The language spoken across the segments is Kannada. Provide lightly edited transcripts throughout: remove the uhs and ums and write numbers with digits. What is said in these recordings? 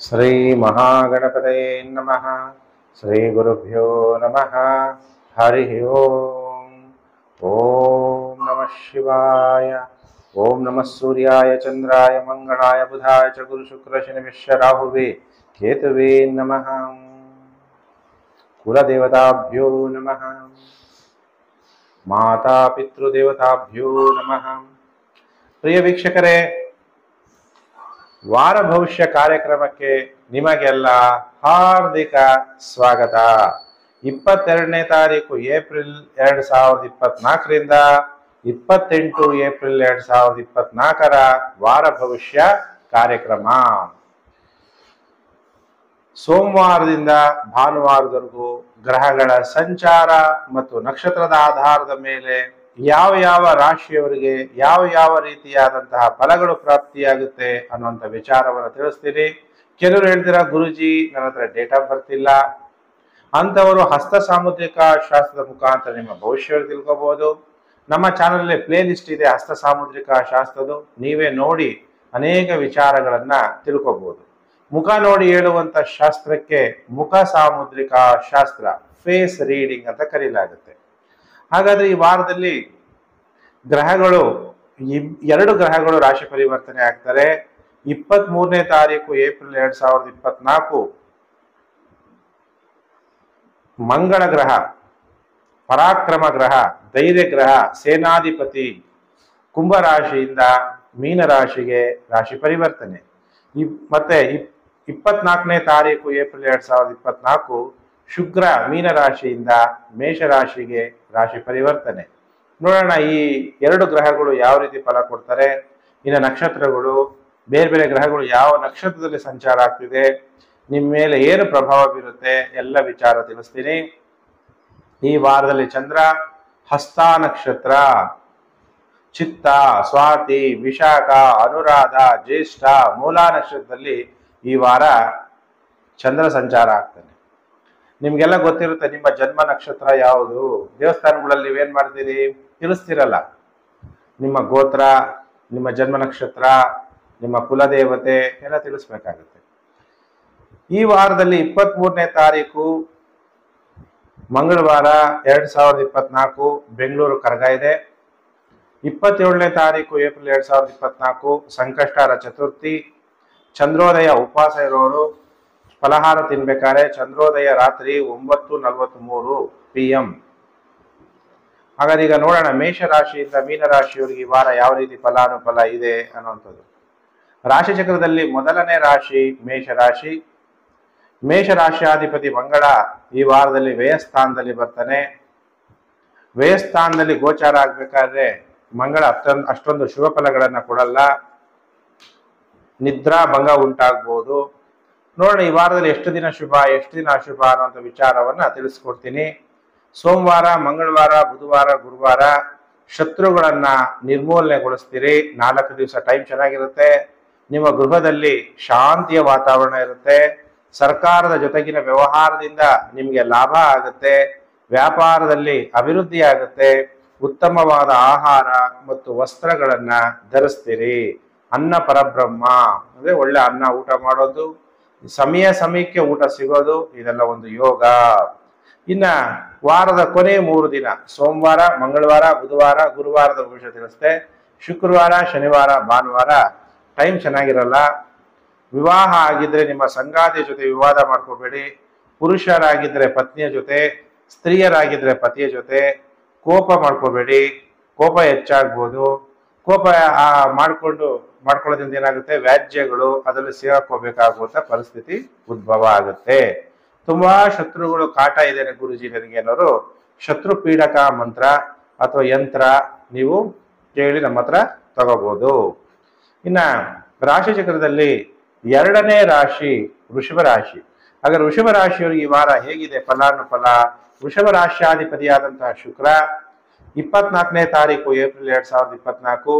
ಶ್ರೀ ಮಹಾಗಣಪತಯೇ ನಮಃ. ಶ್ರೀ ಗುರುಭ್ಯೋ ನಮಃ. ಹರಿ ಓಂ. ಓಂ ನಮಃ ಶಿವಾಯ. ಓಂ ನಮಃ ಸೂರ್ಯಾಯ ಚಂದ್ರಾಯ ಮಂಗಳಾಯ ಬುಧಾಯ ಚ ಗುರು ಶುಕ್ರ ಶನಿ ಮಿಶ್ರ ರಾಹುವೇ ಕೇತುವೇ ನಮಃ. ಕುಲದೇವತಾಭ್ಯೋ ನಮಃ. ಮಾತಾ ಪಿತೃದೇವತಾಭ್ಯೋ ನಮಃ. ಪ್ರಿಯ ವೀಕ್ಷಕರೇ, ವಾರ ಭವಿಷ್ಯ ಕಾರ್ಯಕ್ರಮಕ್ಕೆ ನಿಮಗೆಲ್ಲ ಹಾರ್ದಿಕ ಸ್ವಾಗತ. 22ನೇ ತಾರೀಕು ಏಪ್ರಿಲ್ 2024ರಿಂದ 28 ಏಪ್ರಿಲ್ 2024ರ ವಾರ ಭವಿಷ್ಯ ಕಾರ್ಯಕ್ರಮ. ಸೋಮವಾರದಿಂದ ಭಾನುವಾರದವರೆಗೂ ಗ್ರಹಗಳ ಸಂಚಾರ ಮತ್ತು ನಕ್ಷತ್ರದ ಆಧಾರದ ಮೇಲೆ ಯಾವ ಯಾವ ರಾಶಿಯವರಿಗೆ ಯಾವ ಯಾವ ರೀತಿಯಾದಂತಹ ಫಲಗಳು ಪ್ರಾಪ್ತಿಯಾಗುತ್ತೆ ಅನ್ನುವಂಥ ವಿಚಾರವನ್ನು ತಿಳಿಸ್ತೀನಿ. ಕೆಲವರು ಹೇಳ್ತೀರಾ, ಗುರುಜಿ ನನ್ನ ಹತ್ರ ಡೇಟ್ ಆಫ್ ಬರ್ತ್ ಇಲ್ಲ ಅಂತವರು ಹಸ್ತ ಸಾಮುದ್ರಿಕ ಶಾಸ್ತ್ರದ ಮುಖಾಂತರ ನಿಮ್ಮ ಭವಿಷ್ಯವನ್ನು ತಿಳ್ಕೋಬಹುದು. ನಮ್ಮ ಚಾನಲ್ ಪ್ಲೇ ಲಿಸ್ಟ್ ಇದೆ ಹಸ್ತ ಸಾಮುದ್ರಿಕ ಶಾಸ್ತ್ರದ್ದು, ನೀವೇ ನೋಡಿ ಅನೇಕ ವಿಚಾರಗಳನ್ನ ತಿಳ್ಕೋಬಹುದು. ಮುಖ ನೋಡಿ ಹೇಳುವಂತ ಶಾಸ್ತ್ರಕ್ಕೆ ಮುಖ ಸಾಮುದ್ರಿಕ ಶಾಸ್ತ್ರ, ಫೇಸ್ ರೀಡಿಂಗ್ ಅಂತ ಕರೆಯಲಾಗುತ್ತೆ. ಹಾಗಾದ್ರೆ ಈ ವಾರದಲ್ಲಿ ಗ್ರಹಗಳು ಎರಡು ಗ್ರಹಗಳು ರಾಶಿ ಪರಿವರ್ತನೆ ಆಗ್ತಾರೆ. 23ನೇ ತಾರೀಕು ಏಪ್ರಿಲ್ 2024 ಮಂಗಳ ಗ್ರಹ, ಪರಾಕ್ರಮ ಗ್ರಹ, ಧೈರ್ಯ ಗ್ರಹ, ಸೇನಾಧಿಪತಿ ಕುಂಭ ರಾಶಿಯಿಂದ ಮೀನ ರಾಶಿಗೆ ರಾಶಿ ಪರಿವರ್ತನೆ. ಮತ್ತೆ 24ನೇ ತಾರೀಕು ಏಪ್ರಿಲ್ 2024 ಶುಕ್ರ ಮೀನ ರಾಶಿಯಿಂದ ಮೇಷ ರಾಶಿಗೆ ರಾಶಿ ಪರಿವರ್ತನೆ. ನೋಡೋಣ ಈ ಎರಡು ಗ್ರಹಗಳು ಯಾವ ರೀತಿ ಫಲ ಕೊಡ್ತಾರೆ. ಇನ್ನು ನಕ್ಷತ್ರಗಳು, ಬೇರೆ ಬೇರೆ ಗ್ರಹಗಳು ಯಾವ ನಕ್ಷತ್ರದಲ್ಲಿ ಸಂಚಾರ ಆಗ್ತಿದೆ, ನಿಮ್ಮ ಮೇಲೆ ಏನು ಪ್ರಭಾವ ಬೀರುತ್ತೆ ಎಲ್ಲ ವಿಚಾರ ತಿಳಿಸ್ತೀನಿ. ಈ ವಾರದಲ್ಲಿ ಚಂದ್ರ ಹಸ್ತ ನಕ್ಷತ್ರ, ಚಿತ್ತ, ಸ್ವಾತಿ, ವಿಶಾಖ, ಅನುರಾಧ, ಜ್ಯೇಷ್ಠ, ಮೂಲಾ ನಕ್ಷತ್ರದಲ್ಲಿ ಈ ವಾರ ಚಂದ್ರ ಸಂಚಾರ ಆಗ್ತಾನೆ. ನಿಮ್ಗೆಲ್ಲ ಗೊತ್ತಿರುತ್ತೆ ನಿಮ್ಮ ಜನ್ಮ ನಕ್ಷತ್ರ ಯಾವುದು. ದೇವಸ್ಥಾನಗಳಲ್ಲಿ ನೀವೇನ್ ಮಾಡ್ತೀರಿ, ತಿಳಿಸ್ತಿರಲ್ಲ ನಿಮ್ಮ ಗೋತ್ರ, ನಿಮ್ಮ ಜನ್ಮ ನಕ್ಷತ್ರ, ನಿಮ್ಮ ಕುಲದೇವತೆ ಎಲ್ಲ ತಿಳಿಸ್ಬೇಕಾಗುತ್ತೆ. ಈ ವಾರದಲ್ಲಿ 23ನೇ ತಾರೀಕು ಮಂಗಳವಾರ 2024 ಬೆಂಗಳೂರು ಕರಗ ಇದೆ. 27ನೇ ತಾರೀಕು ಏಪ್ರಿಲ್ 2024 ಸಂಕಷ್ಟಹರ ಚತುರ್ಥಿ. ಚಂದ್ರೋದಯ ಉಪವಾಸ ಇರೋರು ಫಲಹಾರ ತಿನ್ಬೇಕಾದ್ರೆ ಚಂದ್ರೋದಯ ರಾತ್ರಿ 9:43 PM. ಹಾಗಾದ್ರೆ ಈಗ ನೋಡೋಣ ಮೇಷ ರಾಶಿಯಿಂದ ಮೀನ ರಾಶಿಯವರಿಗೆ ಈ ವಾರ ಯಾವ ರೀತಿ ಫಲಾನುಫಲ ಇದೆ ಅನ್ನುವಂಥದ್ದು. ರಾಶಿ ಚಕ್ರದಲ್ಲಿ ಮೊದಲನೇ ರಾಶಿ ಮೇಷ ರಾಶಿ. ಮೇಷ ರಾಶಿಯಾಧಿಪತಿ ಮಂಗಳ ಈ ವಾರದಲ್ಲಿ ವ್ಯಯಸ್ಥಾನದಲ್ಲಿ ಬರ್ತಾನೆ. ವ್ಯಯಸ್ಥಾನದಲ್ಲಿ ಗೋಚಾರ ಆಗ್ಬೇಕಾದ್ರೆ ಮಂಗಳ ಅಷ್ಟೊಂದು ಶುಭ ಫಲಗಳನ್ನ ಕೊಡಲ್ಲ, ನಿದ್ರಾ ಭಂಗ ಉಂಟಾಗ್ಬೋದು. ನೋಡೋಣ ಈ ವಾರದಲ್ಲಿ ಎಷ್ಟು ದಿನ ಶುಭ ಎಷ್ಟು ದಿನ ಅಶುಭ ಅನ್ನುವಂಥ ವಿಚಾರವನ್ನ ತಿಳಿಸ್ಕೊಡ್ತೀನಿ. ಸೋಮವಾರ, ಮಂಗಳವಾರ, ಬುಧವಾರ, ಗುರುವಾರ ಶತ್ರುಗಳನ್ನ ನಿರ್ಮೂಲನೆಗೊಳಿಸ್ತೀರಿ. 4 ದಿವಸ ಟೈಮ್ ಚೆನ್ನಾಗಿರುತ್ತೆ. ನಿಮ್ಮ ಗೃಹದಲ್ಲಿ ಶಾಂತಿಯ ವಾತಾವರಣ ಇರುತ್ತೆ. ಸರ್ಕಾರದ ಜೊತೆಗಿನ ವ್ಯವಹಾರದಿಂದ ನಿಮಗೆ ಲಾಭ ಆಗುತ್ತೆ. ವ್ಯಾಪಾರದಲ್ಲಿ ಅಭಿವೃದ್ಧಿ ಆಗುತ್ತೆ. ಉತ್ತಮವಾದ ಆಹಾರ ಮತ್ತು ವಸ್ತ್ರಗಳನ್ನ ಧರಿಸ್ತೀರಿ. ಅನ್ನ ಪರಬ್ರಹ್ಮ ಅಂದ್ರೆ ಒಳ್ಳೆ ಅನ್ನ ಊಟ ಮಾಡೋದು, ಸಮಯಕ್ಕೆ ಊಟ ಸಿಗೋದು, ಇದೆಲ್ಲ ಒಂದು ಯೋಗ. ಇನ್ನ ವಾರದ ಕೊನೆ 3 ದಿನ ಸೋಮವಾರ, ಮಂಗಳವಾರ, ಬುಧವಾರ, ಗುರುವಾರದ ಭವಿಷ್ಯ ತಿಳಿಸ್ತೆ. ಶುಕ್ರವಾರ, ಶನಿವಾರ, ಭಾನುವಾರ ಟೈಮ್ ಚೆನ್ನಾಗಿರಲ್ಲ. ವಿವಾಹ ಆಗಿದ್ರೆ ನಿಮ್ಮ ಸಂಗಾತಿಯ ಜೊತೆ ವಿವಾದ ಮಾಡ್ಕೋಬೇಡಿ. ಪುರುಷರಾಗಿದ್ರೆ ಪತ್ನಿಯ ಜೊತೆ, ಸ್ತ್ರೀಯರಾಗಿದ್ರೆ ಪತಿಯ ಜೊತೆ ಕೋಪ ಮಾಡ್ಕೋಬೇಡಿ. ಕೋಪ ಹೆಚ್ಚಾಗ್ಬೋದು. ಕೋಪ ಮಾಡ್ಕೊಳ್ಳೋದ್ರಿಂದ ಏನಾಗುತ್ತೆ, ವ್ಯಾಜ್ಯಗಳು ಅದರಲ್ಲಿ ಸಿಗಾಕೋಬೇಕಾಗುವಂತ ಪರಿಸ್ಥಿತಿ ಉದ್ಭವ ಆಗುತ್ತೆ. ತುಂಬಾ ಶತ್ರುಗಳು ಕಾಟ ಇದೆ ಗುರುಜಿ ನನಗೆ ಅನ್ನೋರು ಶತ್ರು ಪೀಡಕ ಮಂತ್ರ ಅಥವಾ ಯಂತ್ರ ನೀವು ಕೇಳಿ ನಮ್ಮ ಹತ್ರ ತಗೋಬಹುದು. ಇನ್ನ ರಾಶಿ ಚಕ್ರದಲ್ಲಿ 2ನೇ ರಾಶಿ ವೃಷಭ ರಾಶಿ. ಹಾಗಾದ್ರೆ ವೃಷಭ ರಾಶಿಯವರಿಗೆ ಈ ವಾರ ಹೇಗಿದೆ ಫಲಾನುಫಲ. ವೃಷಭ ರಾಶಿಯಾಧಿಪತಿಯಾದಂತಹ ಶುಕ್ರ 24ನೇ ತಾರೀಕು ಏಪ್ರಿಲ್ 2024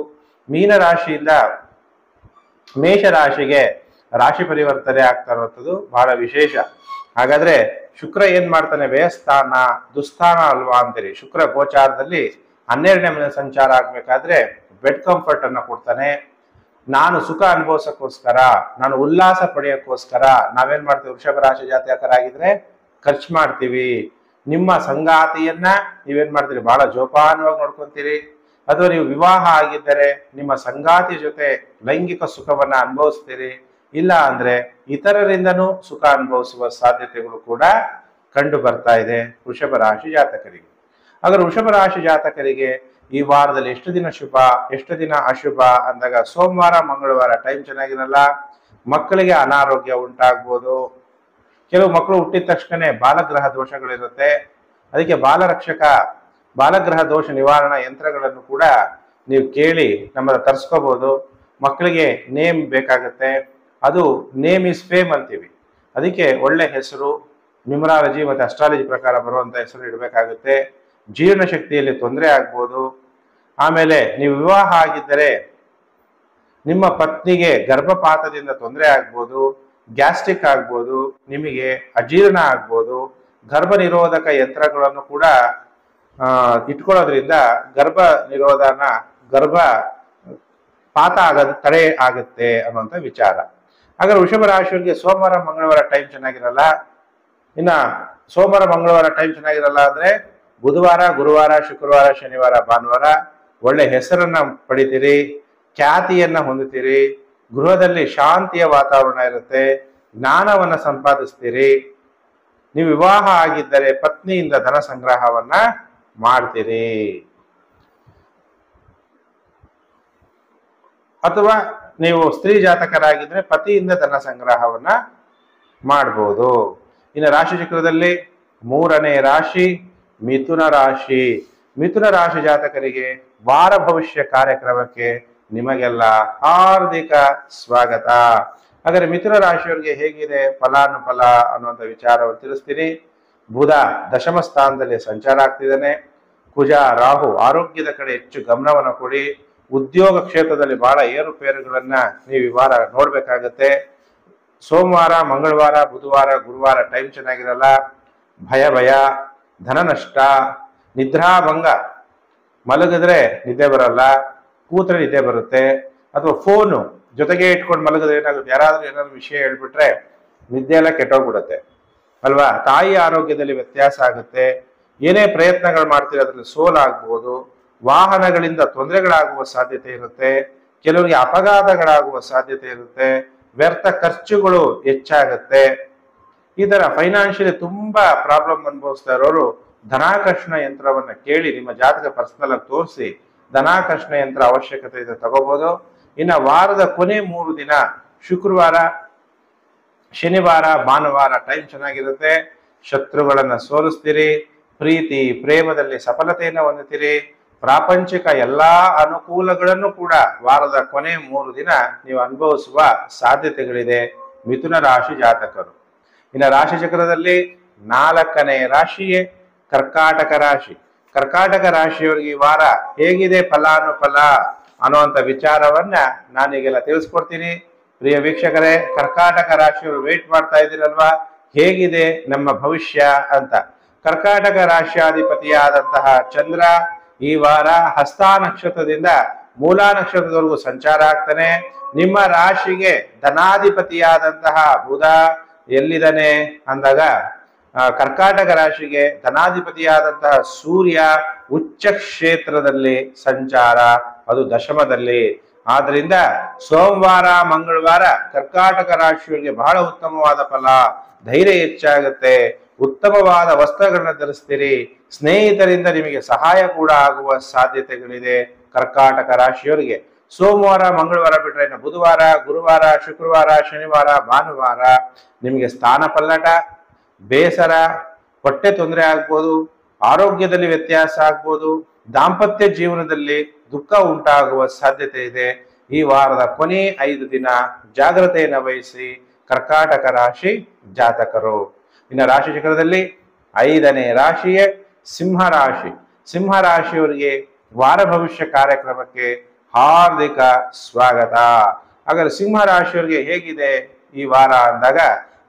ಮೀನ ರಾಶಿಯಿಂದ ಮೇಷ ರಾಶಿಗೆ ರಾಶಿ ಪರಿವರ್ತನೆ ಆಗ್ತಾ ಇರುವಂಥದ್ದು ಬಹಳ ವಿಶೇಷ. ಹಾಗಾದ್ರೆ ಶುಕ್ರ ಏನ್ ಮಾಡ್ತಾನೆ, ವ್ಯಯಸ್ಥಾನ ದುಸ್ಥಾನ ಅಲ್ವಾ ಅಂತೀರಿ. ಶುಕ್ರ ಗೋಚಾರದಲ್ಲಿ 12ನೇ ಮನೆ ಸಂಚಾರ ಆಗ್ಬೇಕಾದ್ರೆ ಬೆಡ್ ಕಂಫರ್ಟ್ ಅನ್ನ ಕೊಡ್ತಾನೆ. ನಾನು ಸುಖ ಅನುಭವಿಸೋಕ್ಕೋಸ್ಕರ, ನಾನು ಉಲ್ಲಾಸ ಪಡೆಯೋಕ್ಕೋಸ್ಕರ ನಾವೇನ್ ಮಾಡ್ತೀವಿ? ವೃಷಭ ರಾಶಿ ಜಾತಕರಾಗಿದ್ರೆ ಖರ್ಚು ಮಾಡ್ತೀವಿ. ನಿಮ್ಮ ಸಂಗಾತಿಯನ್ನ ನೀವೇನ್ ಮಾಡ್ತೀರಿ? ಬಹಳ ಜೋಪಾನವಾಗಿ ನೋಡ್ಕೊಂತೀರಿ. ಅಥವಾ ನೀವು ವಿವಾಹ ಆಗಿದ್ದರೆ ನಿಮ್ಮ ಸಂಗಾತಿ ಜೊತೆ ಲೈಂಗಿಕ ಸುಖವನ್ನ ಅನುಭವಿಸ್ತೀರಿ. ಇಲ್ಲ ಅಂದ್ರೆ ಇತರರಿಂದನೂ ಸುಖ ಅನುಭವಿಸುವ ಸಾಧ್ಯತೆಗಳು ಕೂಡ ಕಂಡು ಬರ್ತಾ ಇದೆ ವೃಷಭ ರಾಶಿ ಜಾತಕರಿಗೆ. ಹಾಗಾದ್ರೆ ವೃಷಭ ರಾಶಿ ಜಾತಕರಿಗೆ ಈ ವಾರದಲ್ಲಿ ಎಷ್ಟು ದಿನ ಶುಭ, ಎಷ್ಟು ದಿನ ಅಶುಭ ಅಂದಾಗ, ಸೋಮವಾರ ಮಂಗಳವಾರ ಟೈಮ್ ಚೆನ್ನಾಗಿರಲ್ಲ. ಮಕ್ಕಳಿಗೆ ಅನಾರೋಗ್ಯ ಉಂಟಾಗ್ಬೋದು. ಕೆಲವು ಮಕ್ಕಳು ಹುಟ್ಟಿದ ತಕ್ಷಣ ಬಾಲಗ್ರಹ ದೋಷಗಳಿರುತ್ತೆ. ಅದಕ್ಕೆ ಬಾಲಗ್ರಹ ದೋಷ ನಿವಾರಣಾ ಯಂತ್ರಗಳನ್ನು ಕೂಡ ನೀವು ಕೇಳಿ ನಮ್ಮನ್ನ ತರಿಸ್ಕೋಬಹುದು. ಮಕ್ಕಳಿಗೆ ನೇಮ್ ಬೇಕಾಗುತ್ತೆ. ಅದು ನೇಮ್ ಇಸ್ ಫೇಮ್ ಅಂತೀವಿ. ಅದಕ್ಕೆ ಒಳ್ಳೆ ಹೆಸರು, ನ್ಯೂಮರಾಲಜಿ ಮತ್ತು ಅಸ್ಟ್ರಾಲಜಿ ಪ್ರಕಾರ ಬರುವಂತ ಹೆಸರು ಇಡಬೇಕಾಗುತ್ತೆ. ಜೀರ್ಣ ಶಕ್ತಿಯಲ್ಲಿ ತೊಂದರೆ ಆಗ್ಬೋದು. ಆಮೇಲೆ ನೀವು ವಿವಾಹ ಆಗಿದ್ದರೆ ನಿಮ್ಮ ಪತ್ನಿಗೆ ಗರ್ಭಪಾತದಿಂದ ತೊಂದರೆ ಆಗ್ಬೋದು, ಗ್ಯಾಸ್ಟ್ರಿಕ್ ಆಗ್ಬೋದು, ನಿಮಗೆ ಅಜೀರ್ಣ ಆಗ್ಬೋದು. ಗರ್ಭ ನಿರೋಧಕ ಯಂತ್ರಗಳನ್ನು ಕೂಡ ಇಟ್ಕೊಳ್ಳೋದ್ರಿಂದ ಗರ್ಭ ಪಾತ ಆಗೋದು ತಡೆ ಆಗುತ್ತೆ ಅನ್ನುವಂಥ ವಿಚಾರ. ಹಾಗಾದ್ರೆ ವೃಷಭ ರಾಶಿಯವರಿಗೆ ಸೋಮವಾರ ಮಂಗಳವಾರ ಟೈಮ್ ಚೆನ್ನಾಗಿರಲ್ಲ. ಇನ್ನ ಸೋಮವಾರ ಮಂಗಳವಾರ ಟೈಮ್ ಚೆನ್ನಾಗಿರಲ್ಲ ಅಂದ್ರೆ ಬುಧವಾರ, ಗುರುವಾರ, ಶುಕ್ರವಾರ, ಶನಿವಾರ, ಭಾನುವಾರ ಒಳ್ಳೆ ಹೆಸರನ್ನ ಪಡಿತೀರಿ, ಖ್ಯಾತಿಯನ್ನ ಹೊಂದುತ್ತೀರಿ. ಗೃಹದಲ್ಲಿ ಶಾಂತಿಯ ವಾತಾವರಣ ಇರುತ್ತೆ. ಜ್ಞಾನವನ್ನ ಸಂಪಾದಿಸ್ತೀರಿ. ನೀವು ವಿವಾಹ ಆಗಿದ್ದರೆ ಪತ್ನಿಯಿಂದ ಧನ ಸಂಗ್ರಹವನ್ನ ಮಾಡ್ತೀರಿ. ಅಥವಾ ನೀವು ಸ್ತ್ರೀ ಜಾತಕರಾಗಿದ್ರೆ ಪತಿಯಿಂದ ಧನ ಸಂಗ್ರಹವನ್ನ ಮಾಡ್ಬೋದು. ಇನ್ನು ರಾಶಿ ಚಕ್ರದಲ್ಲಿ 3ನೇ ರಾಶಿ ಮಿಥುನ ರಾಶಿ. ಮಿಥುನ ರಾಶಿ ಜಾತಕರಿಗೆ ವಾರ ಭವಿಷ್ಯ ಕಾರ್ಯಕ್ರಮಕ್ಕೆ ನಿಮಗೆಲ್ಲ ಹಾರ್ದಿಕ ಸ್ವಾಗತ. ಹಾಗಾದ್ರೆ ಮಿಥುನ ರಾಶಿಯವರಿಗೆ ಹೇಗಿದೆ ಫಲಾನುಫಲ ಅನ್ನುವಂಥ ವಿಚಾರವನ್ನು ತಿಳಿಸ್ತೀನಿ. ಬುಧ ದಶಮ ಸ್ಥಾನದಲ್ಲಿ ಸಂಚಾರ ಆಗ್ತಿದ್ದಾನೆ. ಕುಜ, ರಾಹು ಆರೋಗ್ಯದ ಕಡೆ ಹೆಚ್ಚು ಗಮನವನ್ನು ಕೊಡಿ. ಉದ್ಯೋಗ ಕ್ಷೇತ್ರದಲ್ಲಿ ಬಹಳ ಏರುಪೇರುಗಳನ್ನ ನೀವು ಈ ವಾರ ನೋಡ್ಬೇಕಾಗತ್ತೆ. ಸೋಮವಾರ, ಮಂಗಳವಾರ, ಬುಧವಾರ, ಗುರುವಾರ ಟೈಮ್ ಚೆನ್ನಾಗಿರಲ್ಲ. ಭಯ, ಧನ ನಷ್ಟ, ನಿದ್ರಾಭಂಗ. ಮಲಗಿದ್ರೆ ನಿದ್ದೆ ಬರಲ್ಲ, ಕೂತ್ರೆ ನಿದ್ದೆ ಬರುತ್ತೆ. ಅಥವಾ ಫೋನು ಜೊತೆಗೆ ಇಟ್ಕೊಂಡು ಮಲಗಿದ್ರೆ ಏನಾಗುತ್ತೆ? ಏನಾದ್ರು ವಿಷಯ ಹೇಳ್ಬಿಟ್ರೆ ನಿದ್ದೆ ಎಲ್ಲ ಕೆಟ್ಟೋಗ್ಬಿಡುತ್ತೆ ಅಲ್ವಾ? ತಾಯಿ ಆರೋಗ್ಯದಲ್ಲಿ ವ್ಯತ್ಯಾಸ ಆಗುತ್ತೆ. ಏನೇ ಪ್ರಯತ್ನಗಳು ಮಾಡ್ತೀರಿ ಅದ್ರಲ್ಲಿ ಸೋಲಾಗ್ಬೋದು. ವಾಹನಗಳಿಂದ ತೊಂದರೆಗಳಾಗುವ ಸಾಧ್ಯತೆ ಇರುತ್ತೆ. ಕೆಲವರಿಗೆ ಅಪಘಾತಗಳಾಗುವ ಸಾಧ್ಯತೆ ಇರುತ್ತೆ. ವ್ಯರ್ಥ ಖರ್ಚುಗಳು ಹೆಚ್ಚಾಗುತ್ತೆ. ಈ ತರ ಫೈನಾನ್ಷಿಯಲಿ ತುಂಬಾ ಪ್ರಾಬ್ಲಮ್ ಅನುಭವಿಸ್ತಾ ಇರೋರು ಧನಾಕರ್ಷಣ ಯಂತ್ರವನ್ನ ಕೇಳಿ ನಿಮ್ಮ ಜಾತಕ ಪರ್ಸನಲ್ ಆಗಿ ತೋರಿಸಿ ಧನಾಕರ್ಷಣ ಯಂತ್ರ ಅವಶ್ಯಕತೆ ಇದೆ ತಗೋಬಹುದು. ಇನ್ನು ವಾರದ ಕೊನೆ 3 ದಿನ ಶುಕ್ರವಾರ, ಶನಿವಾರ, ಭಾನುವಾರ ಟೈಮ್ ಚೆನ್ನಾಗಿರುತ್ತೆ. ಶತ್ರುಗಳನ್ನ ಸೋಲಿಸ್ತೀರಿ. ಪ್ರೀತಿ ಪ್ರೇಮದಲ್ಲಿ ಸಫಲತೆಯನ್ನು ಹೊಂದುತ್ತೀರಿ. ಪ್ರಾಪಂಚಿಕ ಎಲ್ಲಾ ಅನುಕೂಲಗಳನ್ನು ಕೂಡ ವಾರದ ಕೊನೆ 3 ದಿನ ನೀವು ಅನುಭವಿಸುವ ಸಾಧ್ಯತೆಗಳಿದೆ ಮಿಥುನ ರಾಶಿ ಜಾತಕರು. ಇನ್ನು ರಾಶಿ ಚಕ್ರದಲ್ಲಿ 4ನೇ ರಾಶಿಯೇ ಕರ್ಕಾಟಕ ರಾಶಿ. ಕರ್ಕಾಟಕ ರಾಶಿಯವರಿಗೆ ಈ ವಾರ ಹೇಗಿದೆ ಫಲಾನುಫಲ ಅನ್ನುವಂಥ ವಿಚಾರವನ್ನ ನಾನೀಗೆಲ್ಲ ತಿಳಿಸ್ಕೊಡ್ತೀನಿ. ಪ್ರಿಯ ವೀಕ್ಷಕರೇ, ಕರ್ಕಾಟಕ ರಾಶಿಯವರು ವೇಟ್ ಮಾಡ್ತಾ ಇದ್ದೀರಲ್ವಾ, ಹೇಗಿದೆ ನಮ್ಮ ಭವಿಷ್ಯ ಅಂತ. ಕರ್ಕಾಟಕ ರಾಶಿಯಾಧಿಪತಿಯಾದಂತಹ ಚಂದ್ರ ಈ ವಾರ ಹಸ್ತ ನಕ್ಷತ್ರದಿಂದ ಮೂಲಾ ನಕ್ಷತ್ರದವರೆಗೂ ಸಂಚಾರ ಆಗ್ತಾನೆ. ನಿಮ್ಮ ರಾಶಿಗೆ ಧನಾಧಿಪತಿಯಾದಂತಹ ಬುಧ ಎಲ್ಲಿದ್ದಾನೆ ಅಂದಾಗ ಕರ್ಕಾಟಕ ರಾಶಿಗೆ ಧನಾಧಿಪತಿಯಾದಂತಹ ಸೂರ್ಯ ಉಚ್ಚ ಕ್ಷೇತ್ರದಲ್ಲಿ ಸಂಚಾರ, ಅದು ದಶಮದಲ್ಲಿ. ಆದ್ರಿಂದ ಸೋಮವಾರ ಮಂಗಳವಾರ ಕರ್ಕಾಟಕ ರಾಶಿಯವರಿಗೆ ಬಹಳ ಉತ್ತಮವಾದ ಫಲ. ಧೈರ್ಯ ಹೆಚ್ಚಾಗುತ್ತೆ. ಉತ್ತಮವಾದ ವಸ್ತ್ರಗಳನ್ನ ಧರಿಸ್ತೀರಿ. ಸ್ನೇಹಿತರಿಂದ ನಿಮಗೆ ಸಹಾಯ ಕೂಡ ಆಗುವ ಸಾಧ್ಯತೆಗಳಿದೆ ಕರ್ಕಾಟಕ ರಾಶಿಯವರಿಗೆ. ಸೋಮವಾರ ಮಂಗಳವಾರ ಬಿಟ್ರೆ ಇನ್ನು ಬುಧವಾರ, ಗುರುವಾರ, ಶುಕ್ರವಾರ, ಶನಿವಾರ, ಭಾನುವಾರ ನಿಮಗೆ ಸ್ಥಾನ ಪಲ್ಲಟ, ಬೇಸರ, ಹೊಟ್ಟೆ ತೊಂದರೆ ಆಗ್ಬೋದು, ಆರೋಗ್ಯದಲ್ಲಿ ವ್ಯತ್ಯಾಸ ಆಗ್ಬೋದು, ದಾಂಪತ್ಯ ಜೀವನದಲ್ಲಿ ದುಃಖ ಉಂಟಾಗುವ ಸಾಧ್ಯತೆ ಇದೆ. ಈ ವಾರದ ಕೊನೆ 5 ದಿನ ಜಾಗ್ರತೆಯನ್ನು ವಹಿಸಿ ಕರ್ಕಾಟಕ ರಾಶಿ ಜಾತಕರು. ಇನ್ನು ರಾಶಿ ಚಕ್ರದಲ್ಲಿ 5ನೇ ರಾಶಿಯೇ ಸಿಂಹ ರಾಶಿ. ಸಿಂಹ ರಾಶಿಯವರಿಗೆ ವಾರ ಭವಿಷ್ಯ ಕಾರ್ಯಕ್ರಮಕ್ಕೆ ಹಾರ್ದಿಕ ಸ್ವಾಗತ. ಹಾಗಾದ್ರೆ ಸಿಂಹ ರಾಶಿಯವರಿಗೆ ಹೇಗಿದೆ ಈ ವಾರ ಅಂದಾಗ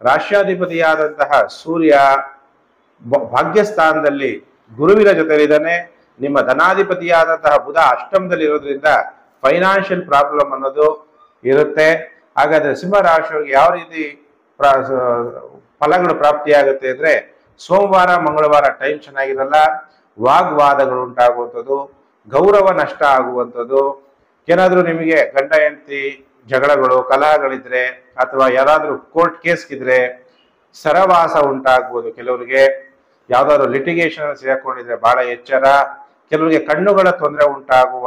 ರಾಷ್ಟ್ರಾಧಿಪತಿಯಾದಂತಹ ಸೂರ್ಯ ಭಾಗ್ಯಸ್ಥಾನದಲ್ಲಿ ಗುರುವಿನ ಜೊತೆಲಿದ್ದಾನೆ. ನಿಮ್ಮ ಧನಾಧಿಪತಿಯಾದಂತಹ ಬುಧ ಅಷ್ಟಮದಲ್ಲಿ ಇರೋದ್ರಿಂದ ಫೈನಾನ್ಷಿಯಲ್ ಪ್ರಾಬ್ಲಮ್ ಅನ್ನೋದು ಇರುತ್ತೆ. ಹಾಗಾದ್ರೆ ಸಿಂಹ ರಾಶಿಯವರಿಗೆ ಯಾವ ರೀತಿ ಫಲಗಳು ಪ್ರಾಪ್ತಿಯಾಗುತ್ತೆ ಅಂದ್ರೆ, ಸೋಮವಾರ ಮಂಗಳವಾರ ಟೈಮ್ ಚೆನ್ನಾಗಿರಲ್ಲ, ವಾಗ್ವಾದಗಳು ಉಂಟಾಗುವಂಥದ್ದು, ಗೌರವ ನಷ್ಟ ಆಗುವಂಥದ್ದು, ಏನಾದ್ರೂ ನಿಮಗೆ ಗಂಡ ಹೆಂಡತಿ ಜಗಳಗಳು ಕಲಹಗಳಿದ್ರೆ ಅಥವಾ ಯಾರಾದ್ರೂ ಕೋರ್ಟ್ ಕೇಸ್ ಇದ್ರೆ ಸರವಾಸ ಉಂಟಾಗ್ಬೋದು. ಕೆಲವರಿಗೆ ಯಾವ್ದಾದ್ರು ಲಿಟಿಗೇಷನ್ ಸೇರ್ಕೊಂಡಿದ್ರೆ ಬಹಳ ಎಚ್ಚರ. ಕೆಲವರಿಗೆ ಕಣ್ಣುಗಳ ತೊಂದರೆ ಉಂಟಾಗುವ